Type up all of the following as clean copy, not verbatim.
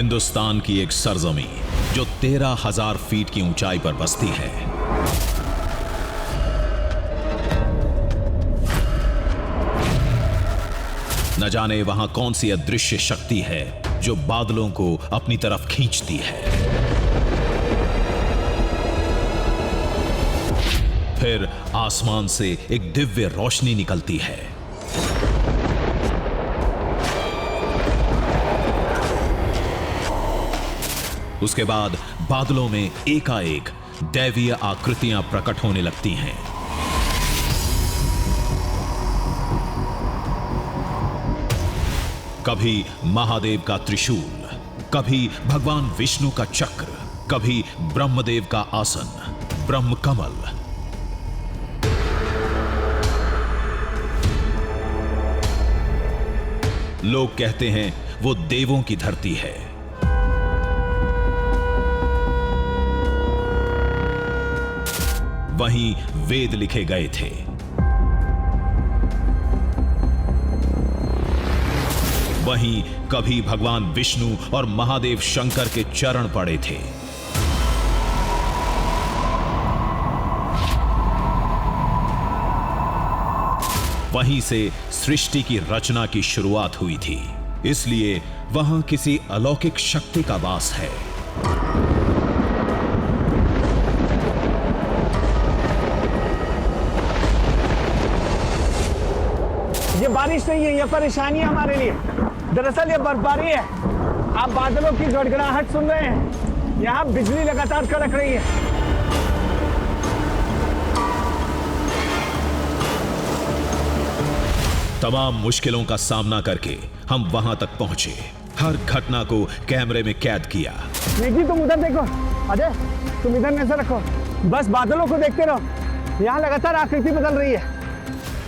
हिंदुस्तान की एक सरजमी जो 13,000 फीट की ऊंचाई पर बसती है। न जाने वहां कौन सी अदृश्य शक्ति है जो बादलों को अपनी तरफ खींचती है। फिर आसमान से एक दिव्य रोशनी निकलती है। उसके बाद बादलों में एकाएक दैवीय आकृतियां प्रकट होने लगती हैं। कभी महादेव का त्रिशूल, कभी भगवान विष्णु का चक्र, कभी ब्रह्मदेव का आसन, ब्रह्म कमल। लोग कहते हैं वो देवों की धरती है। वहीं वेद लिखे गए थे। वहीं कभी भगवान विष्णु और महादेव शंकर के चरण पड़े थे। वहीं से सृष्टि की रचना की शुरुआत हुई थी। इसलिए वहां किसी अलौकिक शक्ति का वास है। ये बारिश नहीं है, ये परेशानी है हमारे लिए। दरअसल ये बर्फबारी है। आप बादलों की गड़गड़ाहट सुन रहे हैं। यहाँ बिजली लगातार कड़क रही है। तमाम मुश्किलों का सामना करके हम वहां तक पहुंचे। हर घटना को कैमरे में कैद किया। निकी तुम उधर देखो, अजय तुम इधर नजर रखो, बस बादलों को देखते रहो। यहाँ लगातार आकृति बदल रही है।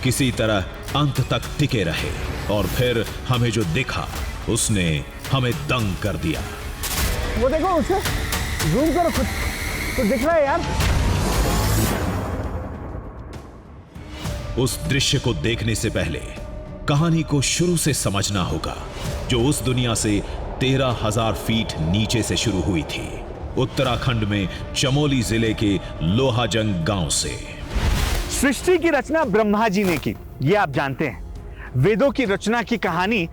किसी तरह अंत तक टिके रहे और फिर हमें जो दिखा उसने हमें दंग कर दिया। वो देखो, उसे जूम करो, खुद कुछ दिख रहा है यार। उस दृश्य को देखने से पहले कहानी को शुरू से समझना होगा, जो उस दुनिया से 13,000 फीट नीचे से शुरू हुई थी। उत्तराखंड में चमोली जिले के लोहाजंग गांव से। सृष्टि की रचना ब्रह्मा जी ने की, ये आप जानते हैं। वेदों की रचना की कहानी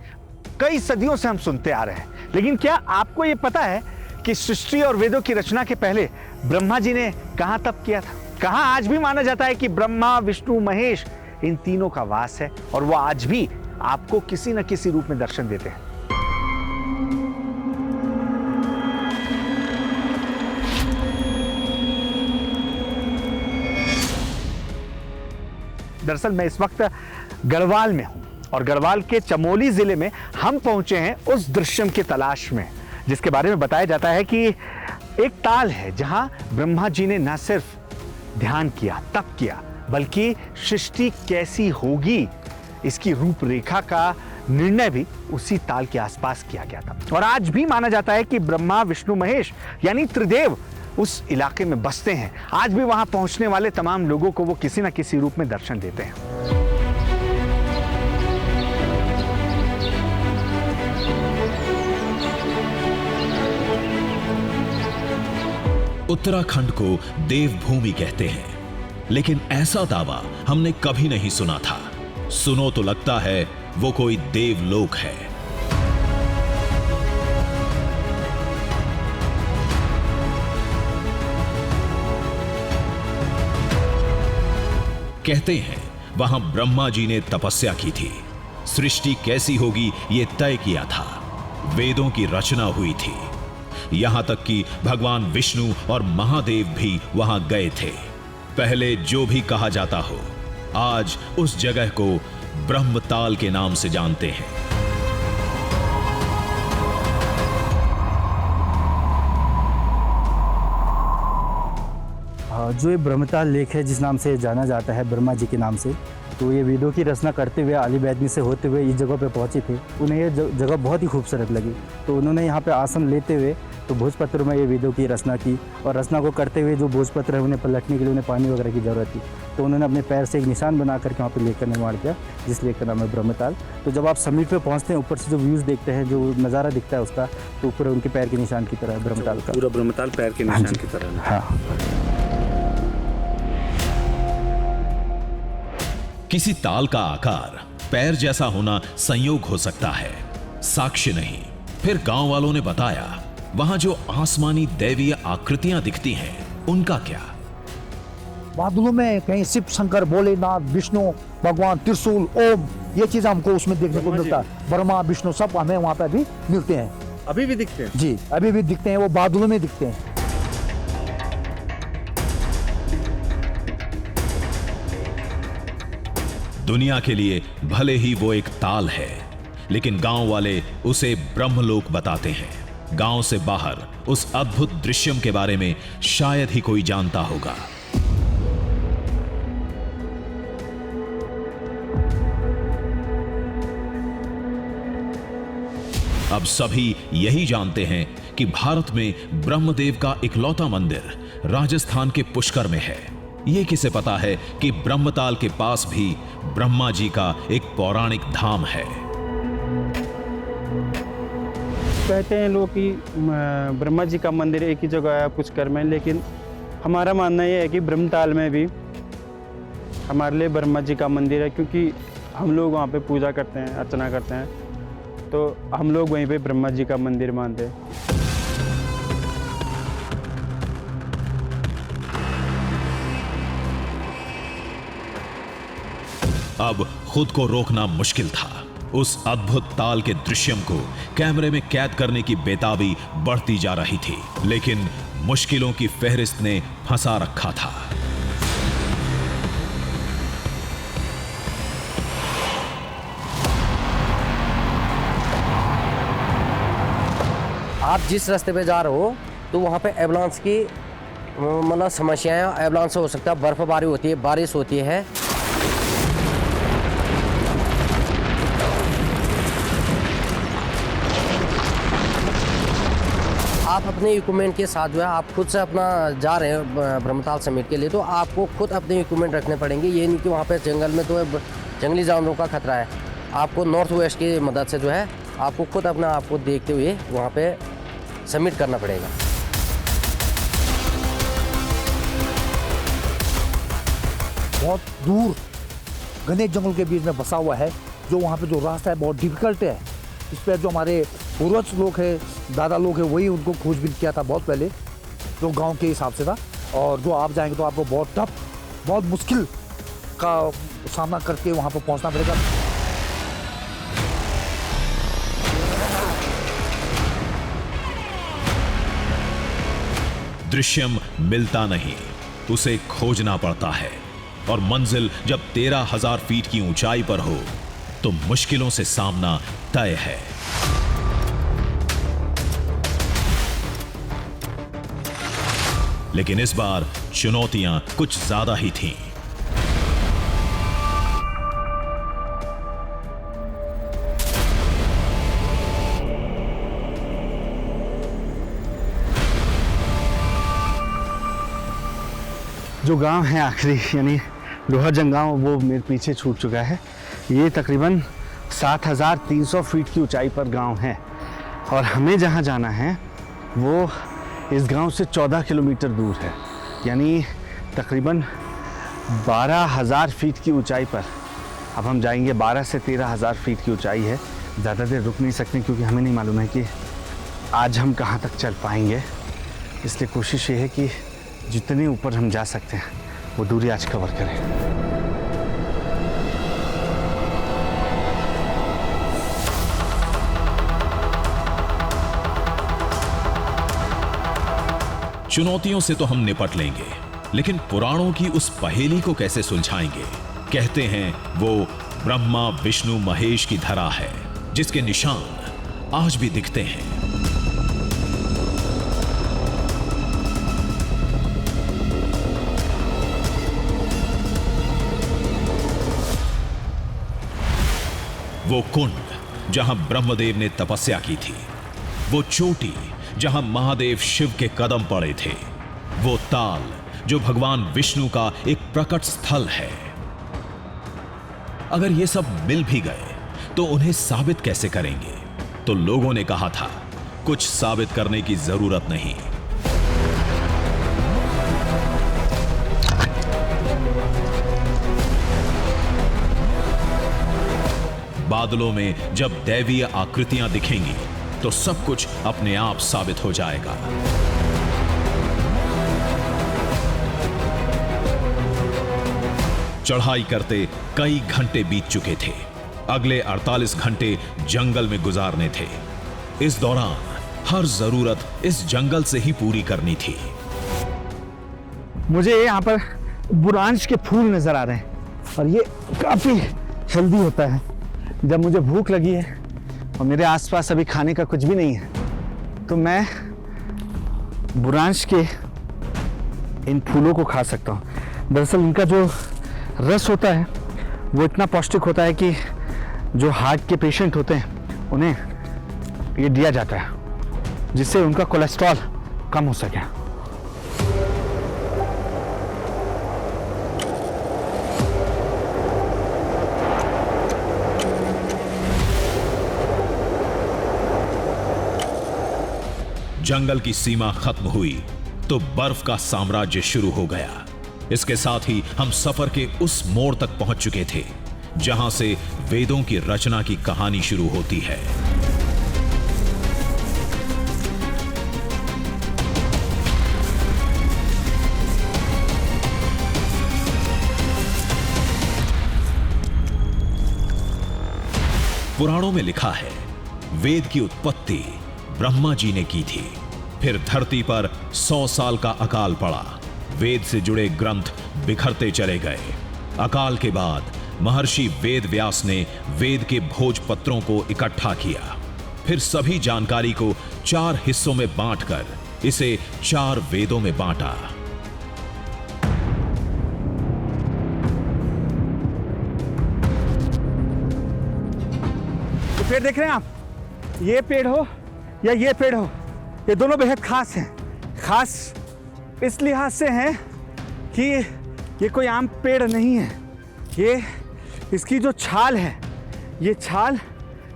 कई सदियों से हम सुनते आ रहे हैं, लेकिन क्या आपको यह पता है कि सृष्टि और वेदों की रचना के पहले ब्रह्मा जी ने कहां तप किया था? कहां आज भी माना जाता है कि ब्रह्मा, विष्णु, महेश इन तीनों का वास है और वो आज भी आपको किसी न किसी रूप में दर्शन देते हैं। दरअसल मैं इस वक्त गढ़वाल में हूं और गढ़वाल के चमोली जिले में हम पहुंचे हैं उस दृश्यम की तलाश में, जिसके बारे में बताया जाता है कि एक ताल है जहां ब्रह्मा जी ने न सिर्फ ध्यान किया, तप किया, बल्कि सृष्टि कैसी होगी इसकी रूपरेखा का निर्णय भी उसी ताल के आसपास किया गया था। और आज भी माना जाता है कि ब्रह्मा, विष्णु, महेश यानी त्रिदेव उस इलाके में बसते हैं। आज भी वहां पहुंचने वाले तमाम लोगों को वो किसी न किसी रूप में दर्शन देते हैं। उत्तराखंड को देवभूमि कहते हैं, लेकिन ऐसा दावा हमने कभी नहीं सुना था। सुनो तो लगता है वो कोई देवलोक है। कहते हैं वहां ब्रह्मा जी ने तपस्या की थी, सृष्टि कैसी होगी ये तय किया था, वेदों की रचना हुई थी, यहां तक कि भगवान विष्णु और महादेव भी वहां गए थे। पहले जो भी कहा जाता हो, आज उस जगह को ब्रह्मताल के नाम से जानते हैं। जो ये ब्रह्मताल लेक है, जिस नाम से जाना जाता है ब्रह्मा जी के नाम से, तो ये वेदों की रचना करते हुए अली बैदनी से होते हुए इस जगह पे पहुंचे थे। उन्हें ये जगह बहुत ही खूबसूरत लगी, तो उन्होंने यहाँ पे आसन लेते हुए तो भोजपत्र में ये वेदों की रचना की, और रचना को करते हुए जो भोजपत्र है उन्हें पलटने के लिए उन्हें पानी वगैरह की ज़रूरत थी, तो उन्होंने अपने पैर से एक निशान बना करके वहाँ पे लेक का निर्माण किया, जिस लेक का नाम है ब्रह्मताल। तो जब आप समिट पे पहुँचते हैं, ऊपर से जो व्यूज़ देखते हैं, जो नज़ारा दिखता है उसका, तो ऊपर उनके पैर के निशान की तरह है ब्रह्मताल का। पूरा ब्रह्मताल पैर के निशान की तरह है। हाँ। किसी ताल का आकार पैर जैसा होना संयोग हो सकता है, साक्ष्य नहीं। फिर गांव वालों ने बताया, वहां जो आसमानी दैवीय आकृतियां दिखती हैं, उनका क्या? बादलों में कहीं शिव, शंकर, भोलेनाथ, विष्णु भगवान, त्रिशूल, ओम, ये चीज हमको उसमें देखने को मिलता है। ब्रह्मा, विष्णु सब हमें वहाँ पे अभी मिलते हैं। अभी भी दिखते हैं? जी, अभी भी दिखते हैं, वो बादलों में दिखते हैं। दुनिया के लिए भले ही वो एक ताल है, लेकिन गांव वाले उसे ब्रह्मलोक बताते हैं। गांव से बाहर उस अद्भुत दृश्यम के बारे में शायद ही कोई जानता होगा। अब सभी यही जानते हैं कि भारत में ब्रह्मदेव का इकलौता मंदिर राजस्थान के पुष्कर में है। ये किसे पता है कि ब्रह्मताल के पास भी ब्रह्मा जी का एक पौराणिक धाम है। कहते हैं लोग कि ब्रह्मा जी का मंदिर एक ही जगह है पुष्कर में, लेकिन हमारा मानना ये है कि ब्रह्मताल में भी हमारे लिए ब्रह्मा जी का मंदिर है, क्योंकि हम लोग वहाँ पे पूजा करते हैं, अर्चना करते हैं, तो हम लोग वहीं पे ब्रह्मा जी का मंदिर मानते हैं। अब खुद को रोकना मुश्किल था। उस अद्भुत ताल के दृश्यम को कैमरे में कैद करने की बेताबी बढ़ती जा रही थी, लेकिन मुश्किलों की फेहरिस्त ने फंसा रखा था। आप जिस रास्ते पे जा रहे हो तो वहाँ पे एवलांस की मतलब समस्याएं, एवलांस हो सकता है, बर्फबारी होती है, बारिश होती है। आप अपने इक्विपमेंट के साथ जो है, आप खुद से अपना जा रहे हैं ब्रह्मताल समिट के लिए, तो आपको खुद अपने इक्विपमेंट रखने पड़ेंगे। ये नहीं कि वहाँ पे जंगल में तो जंगली जानवरों का खतरा है। आपको नॉर्थ वेस्ट की मदद से जो है आपको खुद अपना आपको देखते हुए वहाँ पे समिट करना पड़ेगा। बहुत दूर घने जंगल के बीच में बसा हुआ है, जो वहाँ पे जो रास्ता है बहुत डिफिकल्ट है। इस पर जो हमारे पूर्वज लोग हैं, दादा लोग हैं, वही उनको खोजबीन किया था बहुत पहले, जो गांव के हिसाब से था। और जो आप जाएंगे तो आपको बहुत टफ, बहुत मुश्किल का सामना करके वहाँ पर पहुँचना पड़ेगा। दृश्यम मिलता नहीं, उसे खोजना पड़ता है। और मंजिल जब 13,000 फीट की ऊंचाई पर हो तो मुश्किलों से सामना तय है। लेकिन इस बार चुनौतियां कुछ ज्यादा ही थीं। जो गांव है आखिरी, यानी लोहाजंग गांव, वो मेरे पीछे छूट चुका है। ये तकरीबन 7,300 फीट की ऊंचाई पर गांव है, और हमें जहां जाना है वो इस गांव से 14 किलोमीटर दूर है, यानी तकरीबन 12,000 फीट की ऊंचाई पर। अब हम जाएंगे, 12 से 13,000 फीट की ऊंचाई है। ज़्यादा देर रुक नहीं सकते क्योंकि हमें नहीं मालूम है कि आज हम कहाँ तक चल पाएंगे, इसलिए कोशिश ये है कि जितने ऊपर हम जा सकते हैं वो दूरी आज कवर करें। चुनौतियों से तो हम निपट लेंगे, लेकिन पुराणों की उस पहेली को कैसे सुलझाएंगे? कहते हैं वो ब्रह्मा विष्णु महेश की धरा है, जिसके निशान आज भी दिखते हैं। वो कुंड जहां ब्रह्मदेव ने तपस्या की थी, वो चोटी जहां महादेव शिव के कदम पड़े थे, वो ताल जो भगवान विष्णु का एक प्रकट स्थल है। अगर ये सब मिल भी गए तो उन्हें साबित कैसे करेंगे? तो लोगों ने कहा था, कुछ साबित करने की जरूरत नहीं। बादलों में जब दैवीय आकृतियां दिखेंगी तो सब कुछ अपने आप साबित हो जाएगा। चढ़ाई करते कई घंटे बीत चुके थे। अगले 48 घंटे जंगल में गुजारने थे। इस दौरान हर जरूरत इस जंगल से ही पूरी करनी थी। मुझे यहाँ पर बुरांश के फूल नजर आ रहे हैं और ये काफी हेल्दी होता है। जब मुझे भूख लगी है और मेरे आसपास अभी खाने का कुछ भी नहीं है तो मैं बुरांश के इन फूलों को खा सकता हूँ। दरअसल इनका जो रस होता है वो इतना पौष्टिक होता है कि जो हार्ट के पेशेंट होते हैं उन्हें ये दिया जाता है जिससे उनका कोलेस्ट्रॉल कम हो सके। जंगल की सीमा खत्म हुई तो बर्फ का साम्राज्य शुरू हो गया। इसके साथ ही हम सफर के उस मोड़ तक पहुंच चुके थे जहां से वेदों की रचना की कहानी शुरू होती है। पुराणों में लिखा है, वेद की उत्पत्ति ब्रह्मा जी ने की थी। फिर धरती पर 100 साल का अकाल पड़ा। वेद से जुड़े ग्रंथ बिखरते चले गए। अकाल के बाद महर्षि वेद व्यास ने वेद के भोजपत्रों को इकट्ठा किया। फिर सभी जानकारी को 4 हिस्सों में बांटकर इसे 4 वेदों में बांटा। ये पेड़ देख रहे हैं आप, ये पेड़ हो या ये पेड़ हो, ये दोनों बेहद खास हैं। खास इस लिहाज से हैं कि ये कोई आम पेड़ नहीं है। ये इसकी जो छाल है, ये छाल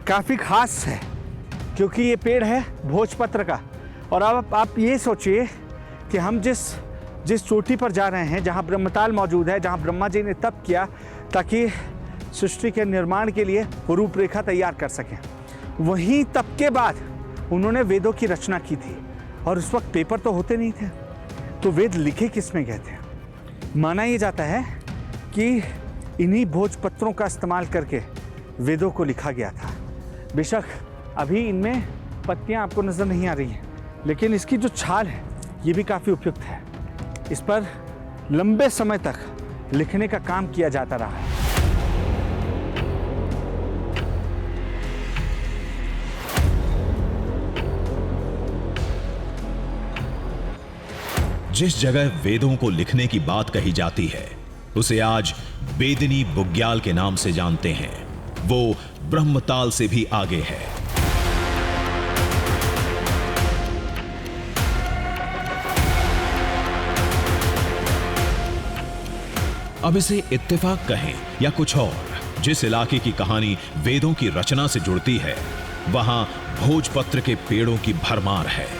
काफ़ी खास है क्योंकि ये पेड़ है भोजपत्र का। और अब आप ये सोचिए कि हम जिस चोटी पर जा रहे हैं, जहाँ ब्रह्मताल मौजूद है, जहाँ ब्रह्मा जी ने तप किया ताकि सृष्टि के निर्माण के लिए रूपरेखा तैयार कर सकें, वहीं तप के बाद उन्होंने वेदों की रचना की थी। और उस वक्त पेपर तो होते नहीं थे, तो वेद लिखे किस में गए थे? माना यह जाता है कि इन्हीं भोजपत्रों का इस्तेमाल करके वेदों को लिखा गया था। बेशक अभी इनमें पत्तियां आपको नजर नहीं आ रही हैं, लेकिन इसकी जो छाल है ये भी काफ़ी उपयुक्त है। इस पर लंबे समय तक लिखने का काम किया जाता रहा है। जिस जगह वेदों को लिखने की बात कही जाती है उसे आज बेदिनी बुग्याल के नाम से जानते हैं। वो ब्रह्मताल से भी आगे है। अब इसे इत्तेफाक कहें या कुछ और, जिस इलाके की कहानी वेदों की रचना से जुड़ती है वहां भोजपत्र के पेड़ों की भरमार है।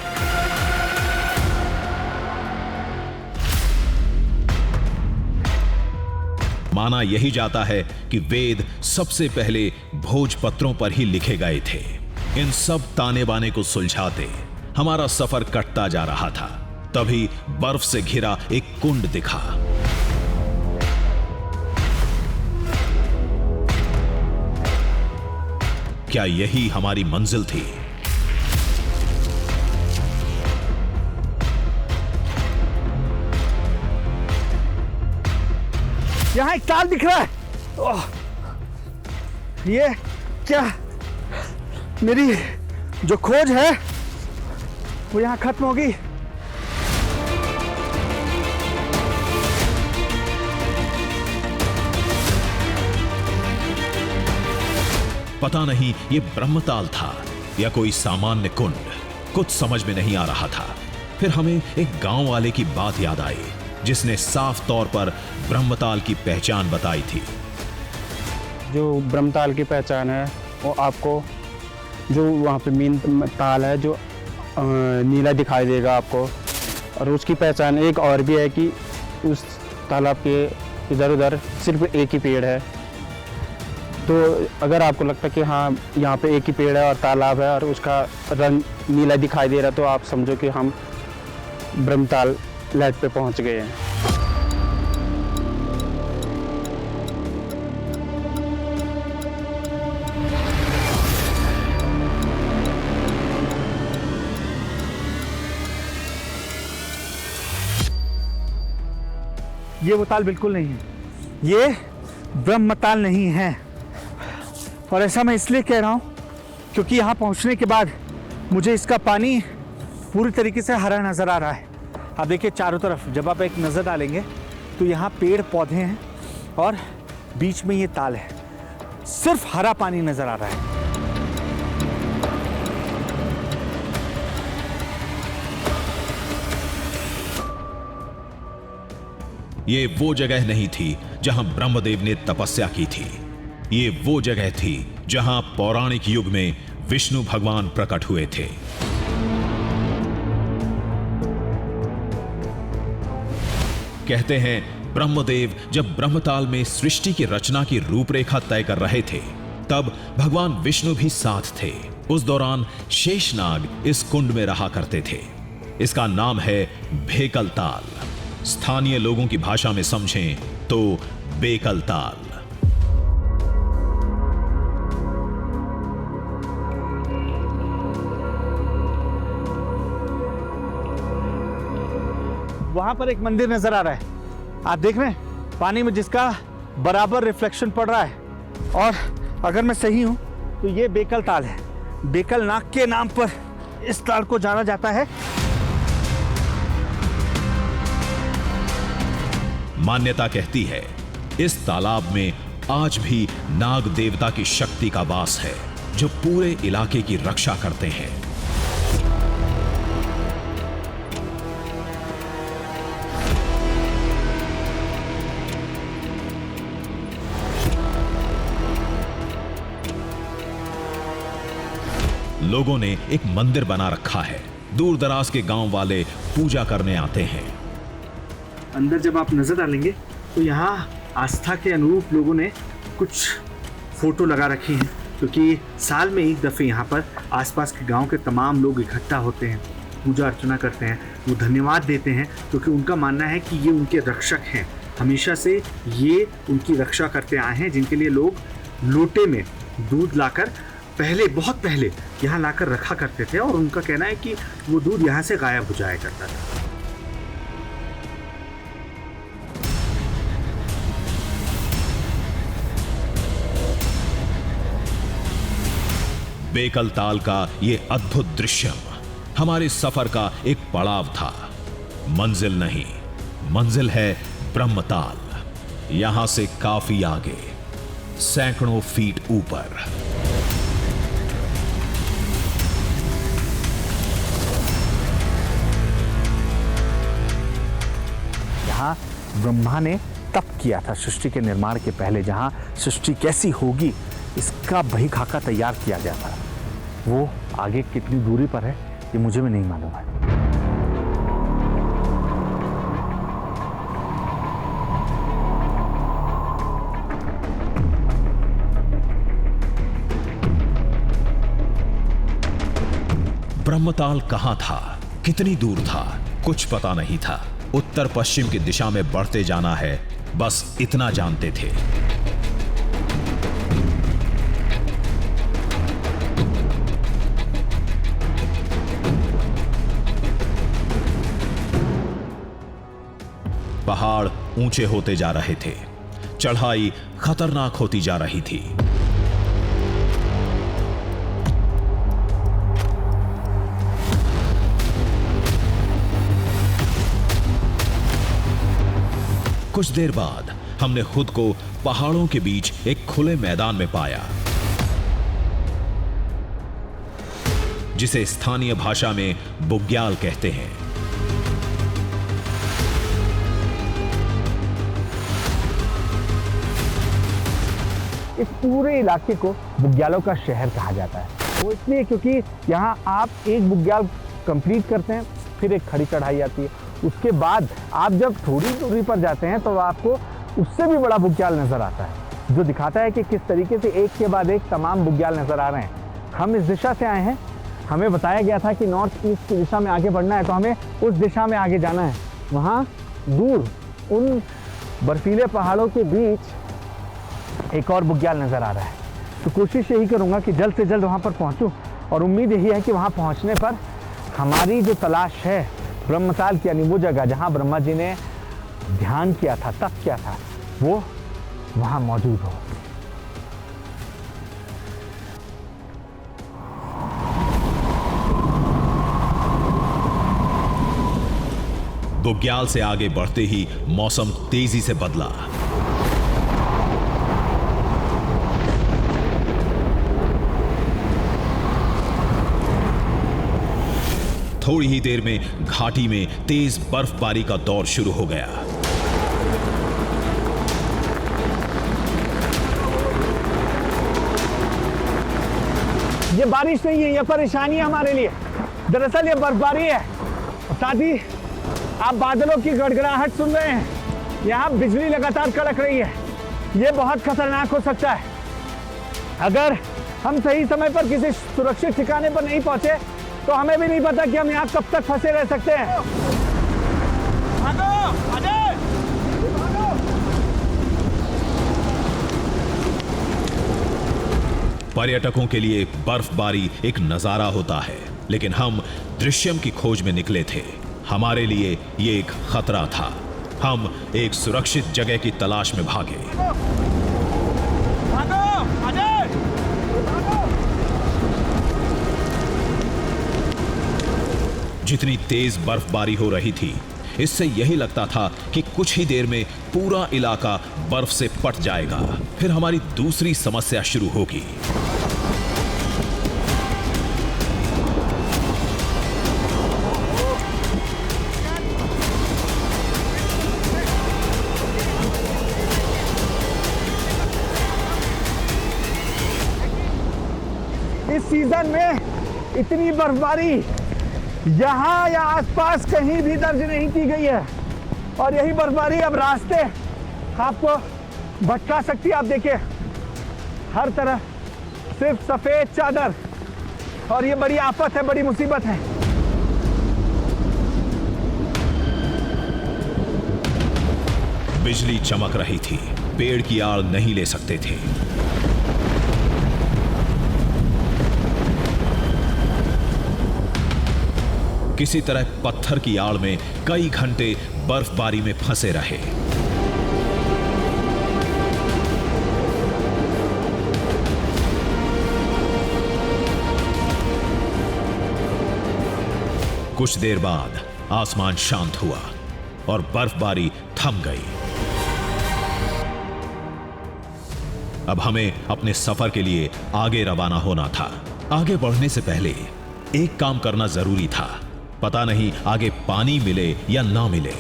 माना यही जाता है कि वेद सबसे पहले भोजपत्रों पर ही लिखे गए थे। इन सब ताने बाने को सुलझाते हमारा सफर कटता जा रहा था। तभी बर्फ से घिरा एक कुंड दिखा। क्या यही हमारी मंजिल थी? यहाँ एक ताल दिख रहा है। ओह, ये क्या? मेरी जो खोज है वो यहाँ खत्म हो गई। पता नहीं ये ब्रह्मताल था या कोई सामान्य कुंड, कुछ समझ में नहीं आ रहा था। फिर हमें एक गांव वाले की बात याद आई जिसने साफ तौर पर ब्रह्मताल की पहचान बताई थी। जो ब्रह्मताल की पहचान है वो आपको जो वहाँ पे मेन ताल है जो नीला दिखाई देगा आपको। और उसकी पहचान एक और भी है कि उस तालाब के इधर उधर सिर्फ एक ही पेड़ है। तो अगर आपको लगता है कि हाँ यहाँ पे एक ही पेड़ है और तालाब है और उसका रंग नीला दिखाई दे रहा, तो आप समझो कि हम ब्रह्मताल लैट पे पहुँच गए हैं। ये वो ताल बिल्कुल नहीं है, ये ब्रह्मताल नहीं है। और ऐसा मैं इसलिए कह रहा हूँ क्योंकि यहाँ पहुँचने के बाद मुझे इसका पानी पूरी तरीके से हरा नज़र आ रहा है। आप देखिए चारों तरफ जब आप एक नज़र डालेंगे तो यहाँ पेड़ पौधे हैं और बीच में ये ताल है, सिर्फ हरा पानी नज़र आ रहा है। ये वो जगह नहीं थी जहां ब्रह्मदेव ने तपस्या की थी। ये वो जगह थी जहां पौराणिक युग में विष्णु भगवान प्रकट हुए थे। कहते हैं ब्रह्मदेव जब ब्रह्मताल में सृष्टि की रचना की रूपरेखा तय कर रहे थे तब भगवान विष्णु भी साथ थे। उस दौरान शेषनाग इस कुंड में रहा करते थे। इसका नाम है भेकल ताल। स्थानीय लोगों की भाषा में समझें तो बेकल ताल। वहां पर एक मंदिर नजर आ रहा है, आप देख रहे हैं पानी में जिसका बराबर रिफ्लेक्शन पड़ रहा है। और अगर मैं सही हूं तो ये बेकल ताल है। बेकल नाग के नाम पर इस ताल को जाना जाता है। मान्यता कहती है इस तालाब में आज भी नाग देवता की शक्ति का वास है जो पूरे इलाके की रक्षा करते हैं। लोगों ने एक मंदिर बना रखा है। दूर दराज के गांव वाले पूजा करने आते हैं। अंदर जब आप नजर डालेंगे तो यहाँ आस्था के अनुरूप लोगों ने कुछ फोटो लगा रखी हैं, क्योंकि साल में एक दफ़े यहाँ पर आसपास के गांव के तमाम लोग इकट्ठा होते हैं, पूजा अर्चना करते हैं, वो धन्यवाद देते हैं क्योंकि उनका मानना है कि ये उनके रक्षक हैं। हमेशा से ये उनकी रक्षा करते आए हैं, जिनके लिए लोग लोटे में दूध लाकर बहुत पहले यहाँ लाकर रखा करते थे और उनका कहना है कि वो दूध यहाँ से गायब हो जाया करता था। बेकल ताल का ये अद्भुत दृश्य हमारे सफर का एक पड़ाव था। मंजिल नहीं, मंजिल है ब्रह्मताल। यहां से काफी आगे, सैकड़ों फीट ऊपर। यहाँ ब्रह्मा ने तप किया था सृष्टि के निर्माण के पहले। जहाँ सृष्टि कैसी होगी इसका बही खाका तैयार किया गया था। वो आगे कितनी दूरी पर है ये मुझे भी नहीं मालूम है। ब्रह्मताल कहां था, कितनी दूर था, कुछ पता नहीं था। उत्तर पश्चिम की दिशा में बढ़ते जाना है, बस इतना जानते थे। पहाड़ ऊंचे होते जा रहे थे, चढ़ाई खतरनाक होती जा रही थी। कुछ देर बाद हमने खुद को पहाड़ों के बीच एक खुले मैदान में पाया। जिसे स्थानीय भाषा में बुग्याल कहते हैं। इस पूरे इलाके को बुग्यालों का शहर कहा जाता है। वो इसलिए क्योंकि यहाँ आप एक बुग्याल कंप्लीट करते हैं, फिर एक खड़ी चढ़ाई आती है, उसके बाद आप जब थोड़ी दूरी पर जाते हैं तो आपको उससे भी बड़ा बुग्याल नज़र आता है, जो दिखाता है कि किस तरीके से एक के बाद एक तमाम बुग्याल नज़र आ रहे हैं। हम इस दिशा से आए हैं, हमें बताया गया था कि नॉर्थ ईस्ट की दिशा में आगे बढ़ना है, तो हमें उस दिशा में आगे जाना है। वहाँ दूर उन बर्फीले पहाड़ों के बीच एक और बुग्याल नज़र आ रहा है। तो कोशिश यही करूँगा कि जल्द से जल्द वहाँ पर पहुँचूँ, और उम्मीद यही है कि वहाँ पहुँचने पर हमारी जो तलाश है ब्रह्मताल की, यानी वो जगह जहाँ ब्रह्मा जी ने ध्यान किया था, तप किया था, वो वहाँ मौजूद हो। बुग्याल से आगे बढ़ते ही मौसम तेजी से बदला। थोड़ी ही देर में घाटी में तेज बर्फबारी का दौर शुरू हो गया। ये बारिश नहीं है, ये परेशानी है हमारे लिए। दरअसल ये बर्फबारी है, साथ ही आप बादलों की गड़गड़ाहट सुन रहे हैं। यहाँ बिजली लगातार कड़क रही है। ये बहुत खतरनाक हो सकता है। अगर हम सही समय पर किसी सुरक्षित ठिकाने पर नहीं पहुंचे तो हमें भी नहीं पता कि हम यहाँ कब तक फंसे रह सकते हैं। पर्यटकों के लिए बर्फबारी एक नजारा होता है, लेकिन हम दृश्यम की खोज में निकले थे। हमारे लिए ये एक खतरा था। हम एक सुरक्षित जगह की तलाश में भागे। जितनी तेज बर्फबारी हो रही थी, इससे यही लगता था कि कुछ ही देर में पूरा इलाका बर्फ से पट जाएगा। फिर हमारी दूसरी समस्या शुरू होगी। इस सीजन में इतनी बर्फबारी यहाँ या आसपास कहीं भी दर्ज नहीं की गई है, और यही बर्फबारी अब रास्ते आपको भटका सकती है। आप देखिए, हर तरफ सिर्फ सफेद चादर, और ये बड़ी आफत है, बड़ी मुसीबत है। बिजली चमक रही थी, पेड़ की आड़ नहीं ले सकते थे। किसी तरह पत्थर की आड़ में कई घंटे बर्फबारी में फंसे रहे। कुछ देर बाद आसमान शांत हुआ और बर्फबारी थम गई। अब हमें अपने सफर के लिए आगे रवाना होना था। आगे बढ़ने से पहले एक काम करना जरूरी था। पता नहीं आगे पानी मिले या ना मिले।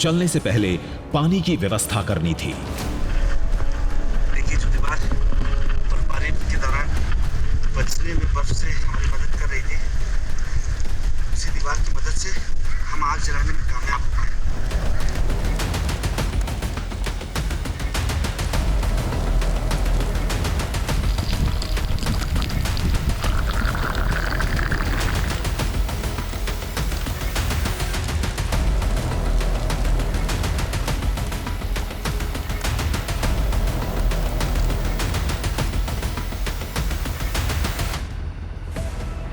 चलने से पहले पानी की व्यवस्था करनी थी। देखिए, जो दीवार बर्फबारी के दौरान बचने में बर्फ से हमारी मदद कर रही थी, उसी दीवार की मदद से हम आग जलाने में कामयाब हो पाए।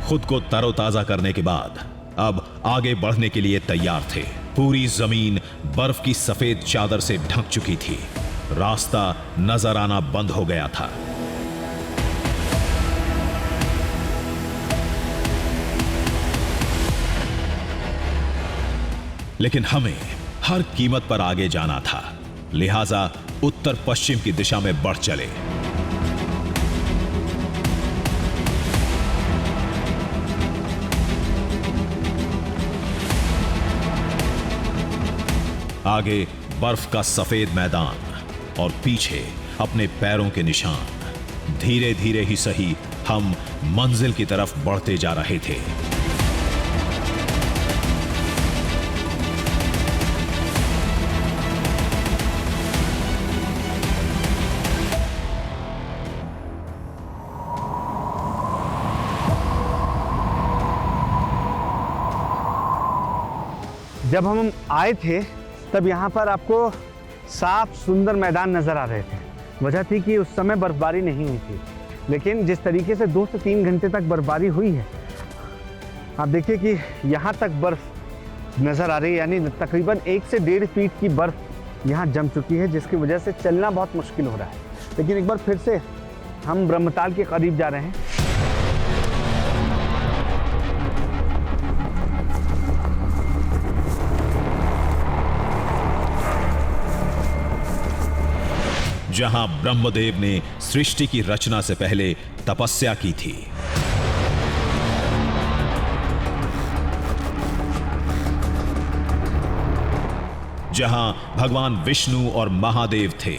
खुद को तरोताजा करने के बाद अब आगे बढ़ने के लिए तैयार थे। पूरी जमीन बर्फ की सफेद चादर से ढक चुकी थी। रास्ता नजर आना बंद हो गया था। लेकिन हमें हर कीमत पर आगे जाना था, लिहाजा उत्तर पश्चिम की दिशा में बढ़ चले। आगे बर्फ का सफेद मैदान और पीछे अपने पैरों के निशान। धीरे धीरे ही सही हम मंजिल की तरफ बढ़ते जा रहे थे। जब हम आए थे तब यहाँ पर आपको साफ सुंदर मैदान नज़र आ रहे थे। वजह थी कि उस समय बर्फबारी नहीं हुई थी, लेकिन जिस तरीके से 2 से 3 घंटे तक बर्फबारी हुई है, आप देखिए कि यहाँ तक बर्फ नज़र आ रही है, यानी तकरीबन 1 से 1.5 फीट की बर्फ यहाँ जम चुकी है, जिसकी वजह से चलना बहुत मुश्किल हो रहा है। लेकिन एक बार फिर से हम ब्रह्मताल के करीब जा रहे हैं। जहां ब्रह्मदेव ने सृष्टि की रचना से पहले तपस्या की थी। जहां भगवान विष्णु और महादेव थे।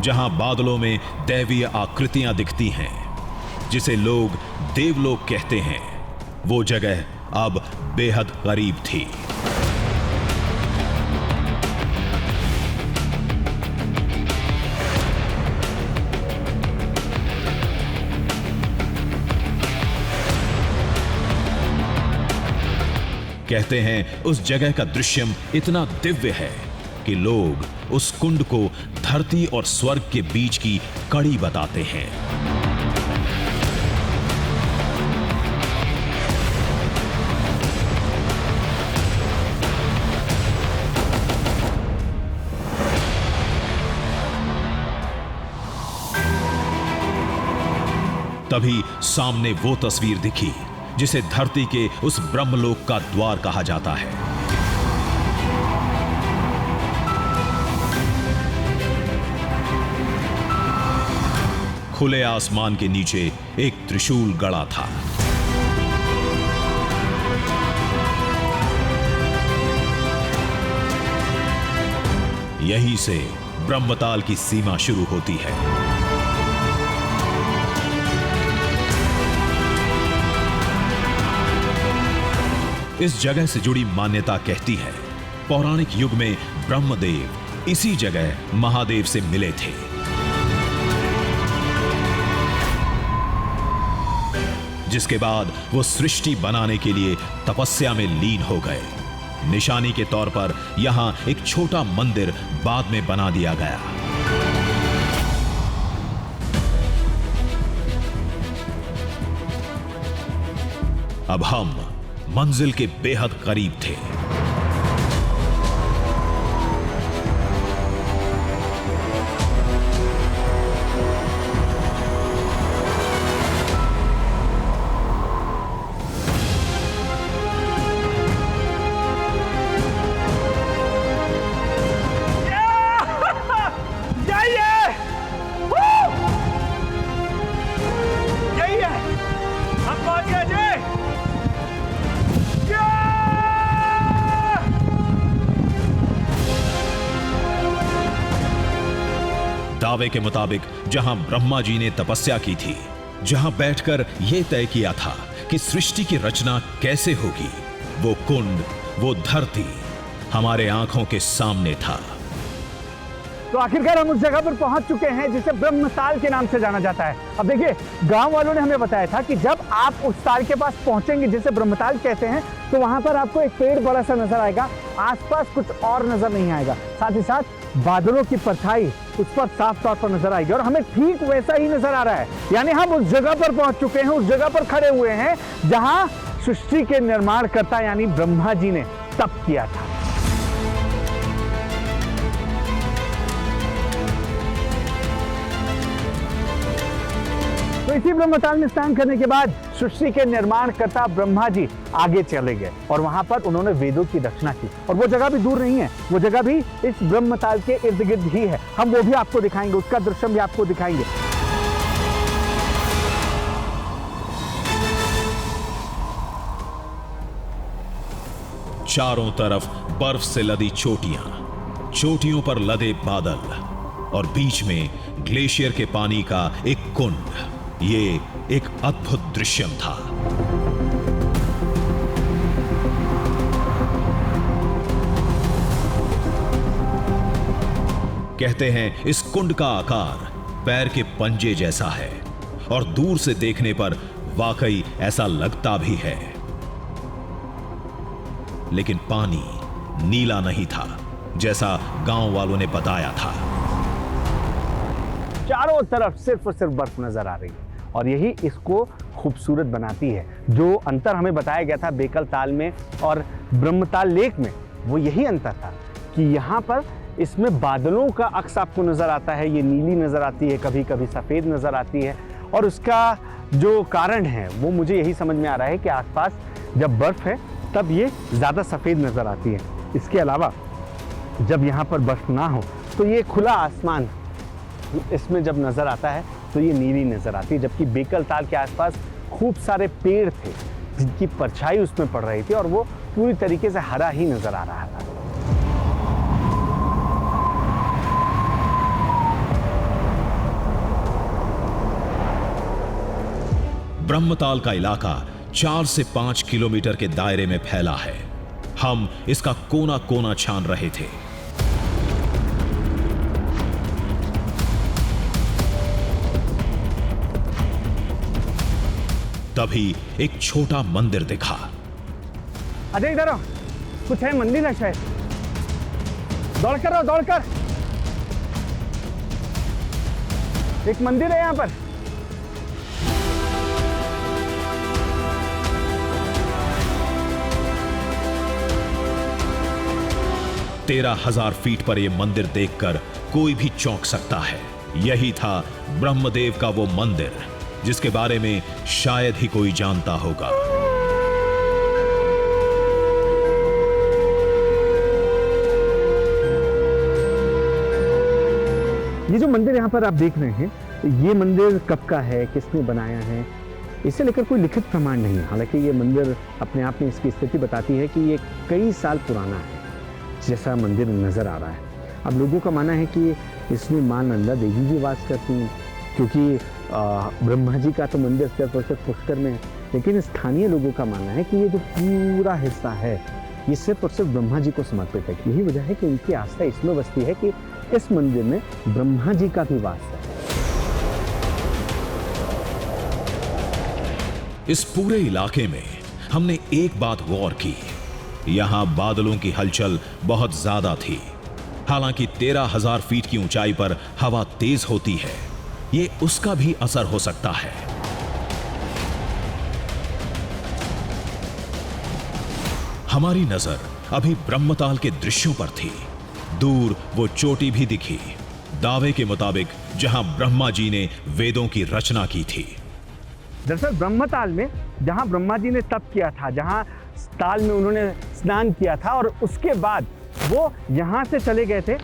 जहां बादलों में दैवीय आकृतियां दिखती हैं, जिसे लोग देवलोक कहते हैं, वो जगह अब बेहद करीब थी। कहते हैं उस जगह का दृश्यम इतना दिव्य है कि लोग उस कुंड को धरती और स्वर्ग के बीच की कड़ी बताते हैं। तभी सामने वो तस्वीर दिखी जिसे धरती के उस ब्रह्मलोक का द्वार कहा जाता है। खुले आसमान के नीचे एक त्रिशूल गड़ा था। यहीं से ब्रह्मताल की सीमा शुरू होती है। इस जगह से जुड़ी मान्यता कहती है, पौराणिक युग में ब्रह्मदेव इसी जगह महादेव से मिले थे। जिसके बाद वो सृष्टि बनाने के लिए तपस्या में लीन हो गए। निशानी के तौर पर यहां एक छोटा मंदिर बाद में बना दिया गया। अब हम मंजिल के बेहद करीब थे। दावे के मुताबिक जहां ब्रह्मा जी ने तपस्या की थी, जहां बैठकर यह तय किया था कि सृष्टि की रचना कैसे होगी, वो कुंड, वो धरती हमारे आंखों के सामने था। तो आखिरकार हम उस जगह पर पहुंच चुके हैं जिसे ब्रह्मताल के नाम से जाना जाता है। अब देखिए, गांव वालों ने हमें बताया था कि जब आप उस ताल के पास पहुंचेंगे जिसे ब्रह्मताल कहते हैं, तो वहां पर आपको एक पेड़ बड़ा सा नजर आएगा, आसपास कुछ और नजर नहीं आएगा। साथ ही साथ बादलों की परछाई उस पर साफ तौर पर नजर आएगी और हमें ठीक वैसा ही नजर आ रहा है। यानी हम उस जगह पर पहुंच चुके हैं, उस जगह पर खड़े हुए हैं जहां सृष्टि के निर्माणकर्ता यानी ब्रह्मा जी ने तप किया था। तो इसी ब्रह्मताल में स्नान करने के बाद सृष्टि के निर्माणकर्ता ब्रह्मा जी आगे चले गए और वहां पर उन्होंने वेदों की रचना की। और वो जगह भी दूर नहीं है, वो जगह भी इस ब्रह्मताल के इर्द गिर्द ही है। हम वो भी आपको दिखाएंगे, उसका दृश्य भी आपको दिखाएंगे। चारों तरफ बर्फ से लदी चोटियां, चोटियों पर लदे बादल और बीच में ग्लेशियर के पानी का एक कुंड। ये एक अद्भुत दृश्यम था। कहते हैं इस कुंड का आकार पैर के पंजे जैसा है और दूर से देखने पर वाकई ऐसा लगता भी है, लेकिन पानी नीला नहीं था जैसा गांव वालों ने बताया था। चारों तरफ सिर्फ और सिर्फ बर्फ नजर आ रही है और यही इसको खूबसूरत बनाती है। जो अंतर हमें बताया गया था बेकल ताल में और ब्रह्मताल लेक में, वो यही अंतर था कि यहाँ पर इसमें बादलों का अक्स आपको नजर आता है। ये नीली नजर आती है, कभी कभी सफेद नजर आती है और उसका जो कारण है वो मुझे यही समझ में आ रहा है कि आसपास जब बर्फ है तब ये ज़्यादा सफ़ेद नज़र आती है। इसके अलावा जब यहाँ पर बर्फ ना हो तो ये खुला आसमान इसमें जब नज़र आता है तो ये नीली नज़र आती है, जबकि बेकल ताल के आसपास खूब सारे पेड़ थे जिनकी परछाई उसमें पड़ रही थी और वो पूरी तरीके से हरा ही नज़र आ रहा था। ब्रह्मताल का इलाका 4 से 5 किलोमीटर के दायरे में फैला है। हम इसका कोना कोना छान रहे थे। तभी एक छोटा मंदिर दिखा। अजय इधर आओ, कुछ है, मंदिर है शायद। दौड़कर आओ, दौड़कर। एक मंदिर है यहाँ पर। 13,000 फीट पर यह मंदिर देखकर कोई भी चौंक सकता है। यही था ब्रह्मदेव का वो मंदिर जिसके बारे में शायद ही कोई जानता होगा। ये जो मंदिर यहाँ पर आप देख रहे हैं, ये मंदिर कब का है, किसने बनाया है, इसे लेकर कोई लिखित प्रमाण नहीं है। हालांकि ये मंदिर अपने आप में इसकी स्थिति बताती है कि ये कई साल पुराना है जैसा मंदिर नज़र आ रहा है। अब लोगों का मानना है कि इसमें मां नंदा देवी भी वास करती हैं, क्योंकि ब्रह्मा जी का तो मंदिर सिर्फ और सिर्फ पुष्कर में है, लेकिन स्थानीय लोगों का मानना है कि ये जो पूरा हिस्सा है ये सिर्फ और सिर्फ ब्रह्मा जी को समर्पित है। यही वजह है कि उनकी आस्था इसमें बसती है कि इस मंदिर में ब्रह्मा जी का भी वास है। इस पूरे इलाके में हमने एक बात गौर की, यहां बादलों की हलचल बहुत ज्यादा थी। हालांकि 13,000 फीट की ऊंचाई पर हवा तेज होती है, ये उसका भी असर हो सकता है। हमारी नजर अभी ब्रह्मताल के दृश्यों पर थी। दूर वो चोटी भी दिखी, दावे के मुताबिक जहां ब्रह्मा जी ने वेदों की रचना की थी। दरअसल ब्रह्मताल में जहां ब्रह्मा जी ने तप किया था, जहां ताल में उन्होंने स्नान किया था और उसके बाद वो यहां से चले गए थे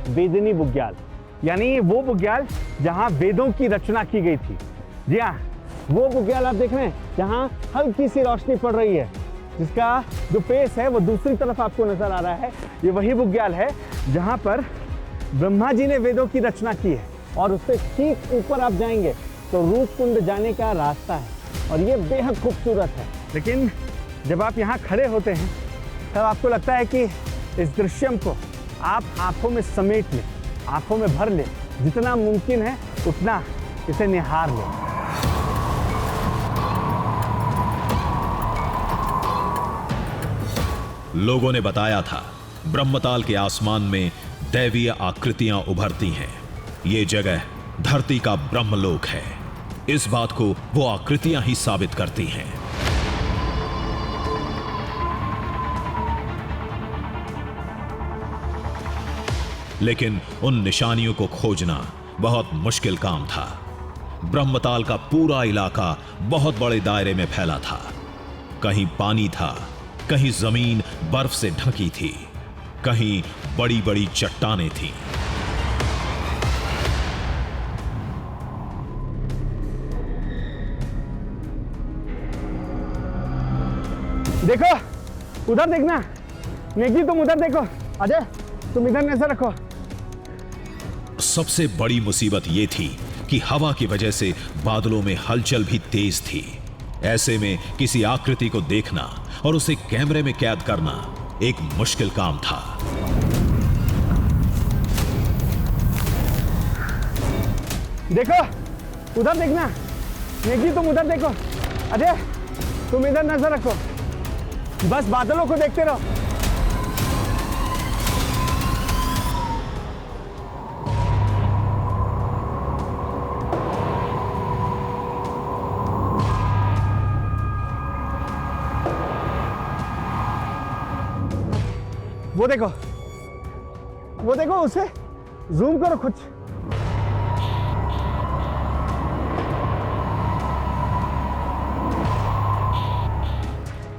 वेदिनी बुग्याल, यानी वो बुग्याल जहां वेदों की रचना की गई थी। जी हाँ, वो बुग्याल आप देख रहे हैं जहां हल्की सी रोशनी पड़ रही है, जिसका जो फेस है वो दूसरी तरफ आपको नजर आ रहा है। ये वही बुग्याल है जहां पर ब्रह्मा जी ने वेदों की रचना की है और उससे ठीक ऊपर आप जाएंगे तो रूप कुंड जाने का रास्ता है और ये बेहद खूबसूरत है। लेकिन जब आप यहाँ खड़े होते हैं तब आपको लगता है कि इस दृश्यम को आप आंखों में समेट लें, आंखों में भर लें, जितना मुमकिन है उतना इसे निहार लें। लोगों ने बताया था ब्रह्मताल के आसमान में दैवीय आकृतियां उभरती हैं। ये जगह धरती का ब्रह्मलोक है। इस बात को वो आकृतियां ही साबित करती हैं। लेकिन उन निशानियों को खोजना बहुत मुश्किल काम था। ब्रह्मताल का पूरा इलाका बहुत बड़े दायरे में फैला था। कहीं पानी था, कहीं जमीन बर्फ से ढकी थी, कहीं बड़ी बड़ी चट्टानें थीं। देखो उधर देखना, नेकी तुम उधर देखो, अजय तुम इधर नजर रखो। सबसे बड़ी मुसीबत यह थी कि हवा की वजह से बादलों में हलचल भी तेज थी। ऐसे में किसी आकृति को देखना और उसे कैमरे में कैद करना एक मुश्किल काम था। देखो उधर देखना, नेकी तुम उधर देखो, अजय तुम इधर नजर रखो, बस बादलों को देखते रहो। वो देखो उसे जूम करो कुछ।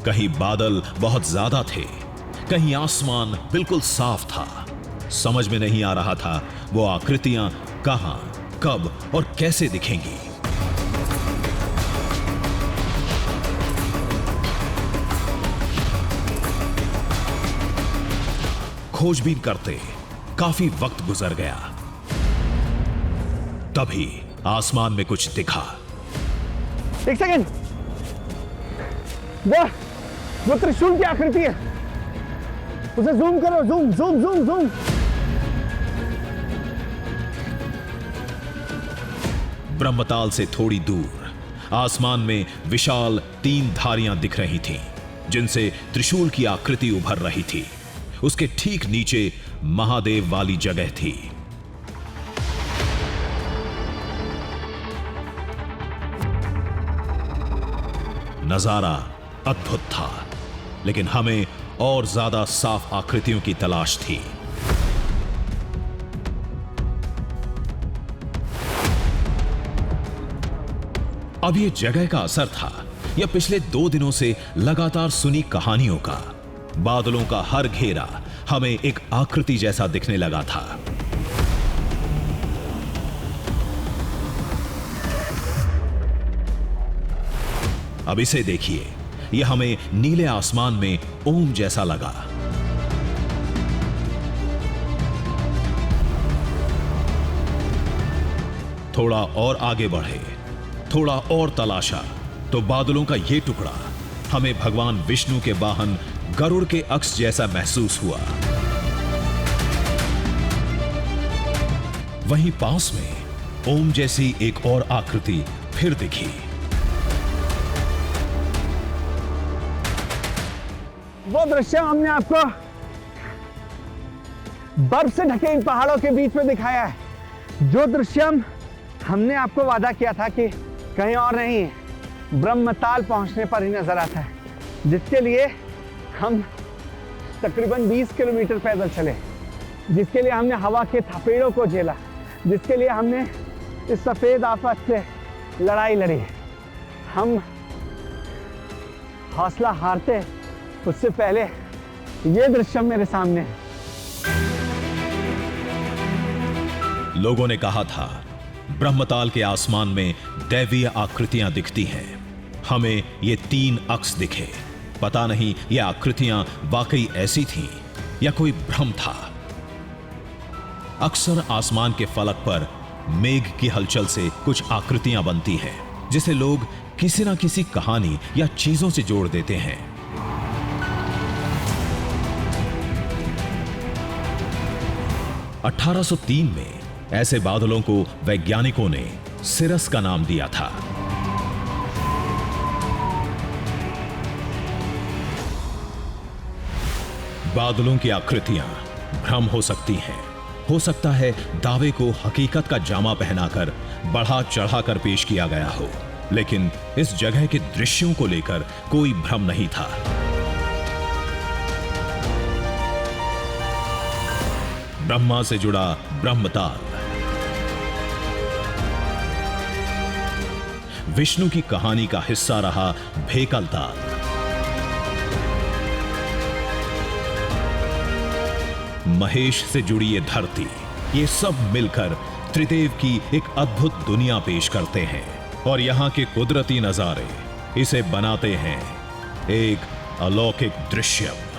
कहीं बादल बहुत ज्यादा थे, कहीं आसमान बिल्कुल साफ था। समझ में नहीं आ रहा था वो आकृतियां कहां, कब और कैसे दिखेंगी। खोजबीन करते काफी वक्त गुजर गया। तभी आसमान में कुछ दिखा। एक सेकंड, वो त्रिशूल की आकृति है, उसे जूम करो, zoom zoom zoom zoom. Brahmatal से थोड़ी दूर आसमान में विशाल 3 धारियां दिख रही थीं, जिनसे त्रिशूल की आकृति उभर रही थी। उसके ठीक नीचे महादेव वाली जगह थी। नजारा अद्भुत था, लेकिन हमें और ज्यादा साफ आकृतियों की तलाश थी। अब यह जगह का असर था या पिछले 2 दिनों से लगातार सुनी कहानियों का। बादलों का हर घेरा हमें एक आकृति जैसा दिखने लगा था। अब इसे देखिए, यह हमें नीले आसमान में ओम जैसा लगा। थोड़ा और आगे बढ़े, थोड़ा और तलाशा तो बादलों का यह टुकड़ा हमें भगवान विष्णु के वाहन गरुड़ के अक्ष जैसा महसूस हुआ। वहीं पास में ओम जैसी एक और आकृति फिर दिखी। वो दृश्य हमने आपको बर्फ से ढके इन पहाड़ों के बीच में दिखाया है। जो दृश्य हमने आपको वादा किया था कि कहीं और नहीं, ब्रह्मताल पहुंचने पर ही नजर आता है, जिसके लिए हम तकरीबन 20 किलोमीटर पैदल चले, जिसके लिए हमने हवा के थपेड़ों को झेला, जिसके लिए हमने इस सफेद आफत से लड़ाई लड़ी। हम हौसला हारते उससे पहले ये दृश्य मेरे सामने है। लोगों ने कहा था ब्रह्मताल के आसमान में दैवीय आकृतियां दिखती हैं। हमें ये 3 अक्ष दिखे। पता नहीं ये आकृतियां वाकई ऐसी थीं या कोई भ्रम था। अक्सर आसमान के फलक पर मेघ की हलचल से कुछ आकृतियां बनती हैं, जिसे लोग किसी ना किसी कहानी या चीजों से जोड़ देते हैं। सन 1803 में ऐसे बादलों को वैज्ञानिकों ने सिरस का नाम दिया था। बादलों की आकृतियां भ्रम हो सकती हैं, हो सकता है दावे को हकीकत का जामा पहनाकर बढ़ा चढ़ाकर पेश किया गया हो, लेकिन इस जगह के दृश्यों को लेकर कोई भ्रम नहीं था। ब्रह्मा से जुड़ा ब्रह्मताल, विष्णु की कहानी का हिस्सा रहा भेकल ताल, महेश से जुड़ी ये धरती, ये सब मिलकर त्रिदेव की एक अद्भुत दुनिया पेश करते हैं और यहां के कुदरती नजारे इसे बनाते हैं एक अलौकिक दृश्य।